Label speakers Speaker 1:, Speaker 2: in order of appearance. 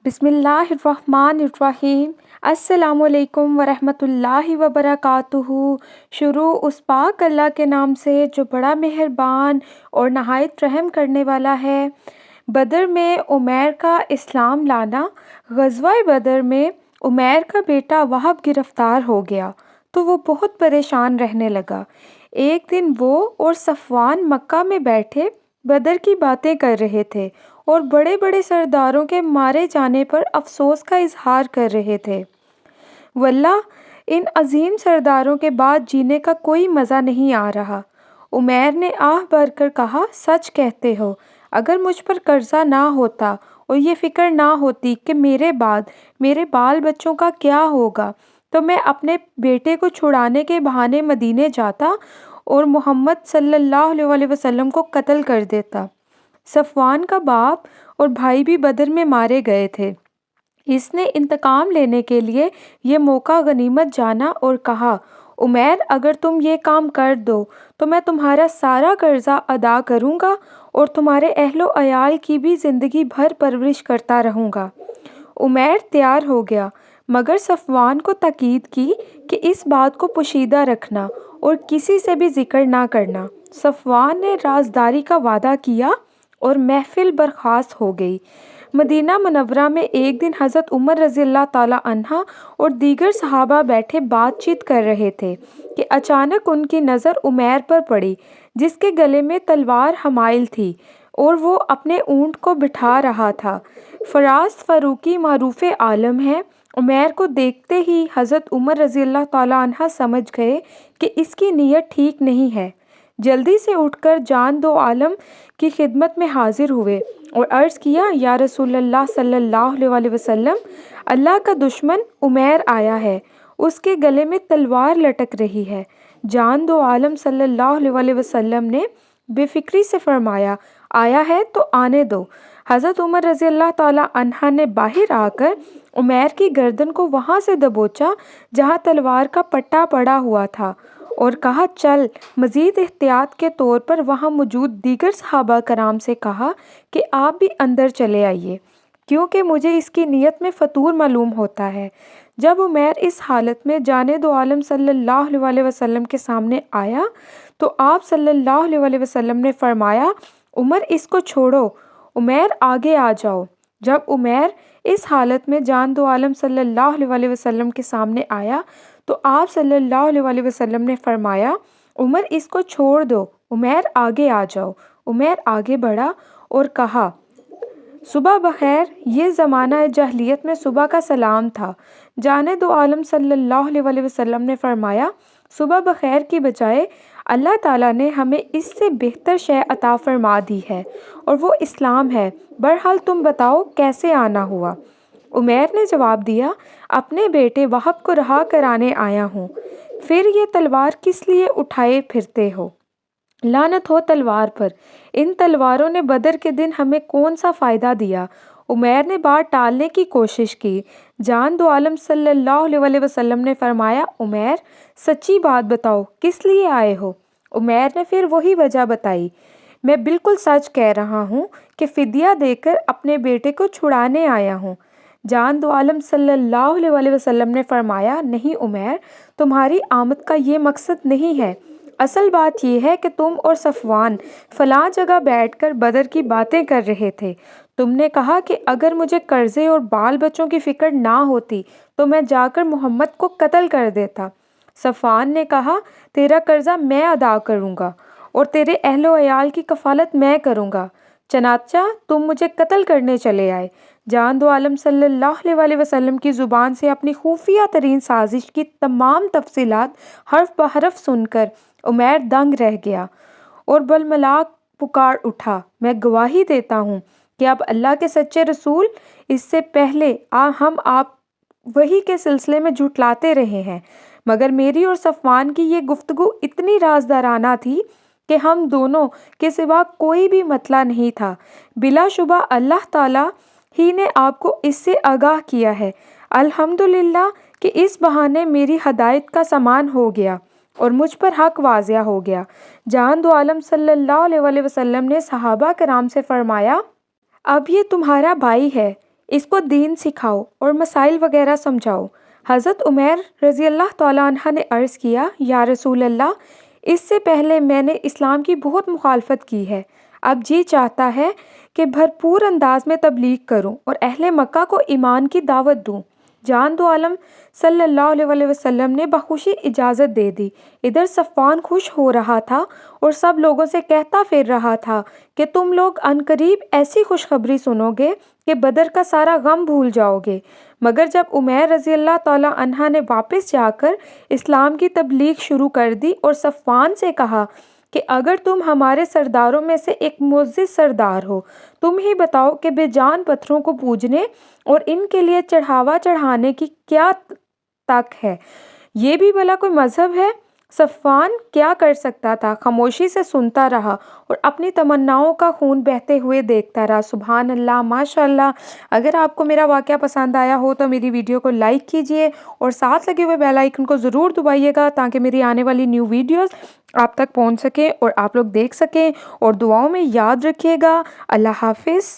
Speaker 1: بسم اللہ الرحمن الرحیم۔ السلام علیکم ورحمۃ اللہ وبرکاتہ۔ شروع اس پاک اللہ کے نام سے جو بڑا مہربان اور نہایت رحم کرنے والا ہے۔ بدر میں عمیر کا اسلام لانا۔ غزوہ بدر میں عمیر کا بیٹا وہب گرفتار ہو گیا تو وہ بہت پریشان رہنے لگا۔ ایک دن وہ اور صفوان مکہ میں بیٹھے بدر کی باتیں کر رہے تھے اور بڑے بڑے سرداروں کے مارے جانے پر افسوس کا اظہار کر رہے تھے۔ واللہ ان عظیم سرداروں کے بعد جینے کا کوئی مزہ نہیں آ رہا۔ عمیر نے آہ بھر کر کہا، سچ کہتے ہو، اگر مجھ پر قرضہ نہ ہوتا اور یہ فکر نہ ہوتی کہ میرے بعد میرے بال بچوں کا کیا ہوگا تو میں اپنے بیٹے کو چھڑانے کے بہانے مدینے جاتا اور محمد صلی اللہ علیہ وسلم کو قتل کر دیتا۔ صفوان کا باپ اور بھائی بھی بدر میں مارے گئے تھے۔ اس نے انتقام لینے کے لیے یہ موقع غنیمت جانا اور کہا، عمیر اگر تم یہ کام کر دو تو میں تمہارا سارا قرضہ ادا کروں گا اور تمہارے اہل و عیال کی بھی زندگی بھر پرورش کرتا رہوں گا۔ عمیر تیار ہو گیا مگر صفوان کو تاکید کی کہ اس بات کو پوشیدہ رکھنا اور کسی سے بھی ذکر نہ کرنا۔ صفوان نے رازداری کا وعدہ کیا اور محفل برخاست ہو گئی۔ مدینہ منورہ میں ایک دن حضرت عمر رضی اللہ تعالیٰ عنہ اور دیگر صحابہ بیٹھے بات چیت کر رہے تھے کہ اچانک ان کی نظر عمیر پر پڑی جس کے گلے میں تلوار حمائل تھی اور وہ اپنے اونٹ کو بٹھا رہا تھا۔ فراز فاروقی معروف عالم ہے۔ عمیر کو دیکھتے ہی حضرت عمر رضی اللہ تعالیٰ عنہ سمجھ گئے کہ اس کی نیت ٹھیک نہیں ہے۔ جلدی سے اٹھ کر جان دو عالم کی خدمت میں حاضر ہوئے اور عرض کیا، یا رسول اللہ صلی اللہ علیہ وسلم، اللہ کا دشمن عمیر آیا ہے، اس کے گلے میں تلوار لٹک رہی ہے۔ جان دو عالم صلی اللہ علیہ وسلم نے بے فکری سے فرمایا، آیا ہے تو آنے دو۔ حضرت عمر رضی اللہ تعالیٰ عنہ نے باہر آ کر عمیر کی گردن کو وہاں سے دبوچا جہاں تلوار کا پٹا پڑا ہوا تھا اور کہا، چل۔ مزید احتیاط کے طور پر وہاں موجود دیگر صحابہ کرام سے کہا کہ آپ بھی اندر چلے آئیے کیونکہ مجھے اس کی نیت میں فتور معلوم ہوتا ہے۔ جب عمیر اس حالت میں جانے دو عالم صلی اللہ علیہ وسلم کے سامنے آیا تو آپ صلی اللہ علیہ وسلم نے فرمایا، عمر اس کو چھوڑو، عمیر آگے آ جاؤ۔ جب عمیر اس حالت میں جان دو عالم صلی اللہ علیہ وسلم کے سامنے آیا تو آپ صلی اللہ علیہ وسلم نے فرمایا، عمر اس کو چھوڑ دو، عمیر آگے آ جاؤ۔ عمیر آگے بڑھا اور کہا، صبح بخیر۔ یہ زمانہ جاہلیت میں صبح کا سلام تھا۔ جانے دو عالم صلی اللہ علیہ وسلم نے فرمایا، صبح بخیر کی بجائے اللہ تعالیٰ نے ہمیں اس سے بہتر شے عطا فرما دی ہے اور وہ اسلام ہے۔ بہرحال تم بتاؤ کیسے آنا ہوا؟ عمیر نے جواب دیا، اپنے بیٹے وہب کو رہا کرانے آیا ہوں۔ پھر یہ تلوار کس لیے اٹھائے پھرتے ہو؟ لعنت ہو تلوار پر، ان تلواروں نے بدر کے دن ہمیں کون سا فائدہ دیا؟ عمیر نے بات ٹالنے کی کوشش کی۔ جان دو عالم صلی اللہ علیہ وسلم نے فرمایا، عمیر سچی بات بتاؤ، کس لیے آئے ہو؟ عمیر نے پھر وہی وجہ بتائی، میں بالکل سچ کہہ رہا ہوں کہ فدیہ دے کر اپنے بیٹے کو چھڑانے آیا ہوں۔ جان دو عالم صلی اللہ علیہ وسلم نے فرمایا، نہیں عمیر، تمہاری آمد کا یہ مقصد نہیں ہے۔ اصل بات یہ ہے کہ تم اور صفوان فلاں جگہ بیٹھ کر بدر کی باتیں کر رہے تھے۔ تم نے کہا کہ اگر مجھے قرضے اور بال بچوں کی فکر نہ ہوتی تو میں جا کر محمد کو قتل کر دیتا۔ صفوان نے کہا، تیرا قرضہ میں ادا کروں گا اور تیرے اہل و عیال کی کفالت میں کروں گا، چنانچہ تم مجھے قتل کرنے چلے آئے۔ جان دو عالم صلی اللہ علیہ وسلم کی زبان سے اپنی خفیہ ترین سازش کی تمام تفصیلات حرف بحرف سن کر عمیر دنگ رہ گیا اور بلملا پکار اٹھا، میں گواہی دیتا ہوں کہ اب اللہ کے سچے رسول، اس سے پہلے ہم آپ وحی کے سلسلے میں جھٹلاتے رہے ہیں، مگر میری اور صفوان کی یہ گفتگو اتنی رازدارانہ تھی کہ ہم دونوں کے سوا کوئی بھی مطلع نہیں تھا۔ بلا شبہ اللہ تعالیٰ ہی نے آپ کو اس سے آگاہ کیا ہے۔ الحمدللہ کہ اس بہانے میری ہدایت کا سامان ہو گیا اور مجھ پر حق واضح ہو گیا۔ جان دو عالم صلی اللہ علیہ وسلم نے صحابہ کرام سے فرمایا، اب یہ تمہارا بھائی ہے، اس کو دین سکھاؤ اور مسائل وغیرہ سمجھاؤ۔ حضرت عمیر رضی اللہ تعالیٰ عنہ نے عرض کیا، یا رسول اللہ، اس سے پہلے میں نے اسلام کی بہت مخالفت کی ہے، اب جی چاہتا ہے کہ بھرپور انداز میں تبلیغ کروں اور اہل مکہ کو ایمان کی دعوت دوں۔ جان دو عالم صلی اللہ علیہ وسلم نے بخوشی اجازت دے دی۔ ادھر صفوان خوش ہو رہا تھا اور سب لوگوں سے کہتا پھر رہا تھا کہ تم لوگ عنقریب ایسی خوشخبری سنو گے کہ بدر کا سارا غم بھول جاؤ گے۔ مگر جب عمیر رضی اللہ تعالیٰ عنہ نے واپس جا کر اسلام کی تبلیغ شروع کر دی اور صفوان سے کہا کہ اگر تم ہمارے سرداروں میں سے ایک معزز سردار ہو، تم ہی بتاؤ کہ بے جان پتھروں کو پوجنے اور ان کے لیے چڑھاوا چڑھانے کی کیا تک ہے، یہ بھی بھلا کوئی مذہب ہے؟ صفوان کیا کر سکتا تھا، خاموشی سے سنتا رہا اور اپنی تمناؤں کا خون بہتے ہوئے دیکھتا رہا۔ سبحان اللہ، ماشاء اللہ۔ اگر آپ کو میرا واقعہ پسند آیا ہو تو میری ویڈیو کو لائک کیجئے اور ساتھ لگے ہوئے بیل آئیکن کو ضرور دبائیے گا تاکہ میری آنے والی نیو ویڈیوز آپ تک پہنچ سکیں اور آپ لوگ دیکھ سکیں، اور دعاؤں میں یاد رکھیے گا۔ اللہ حافظ۔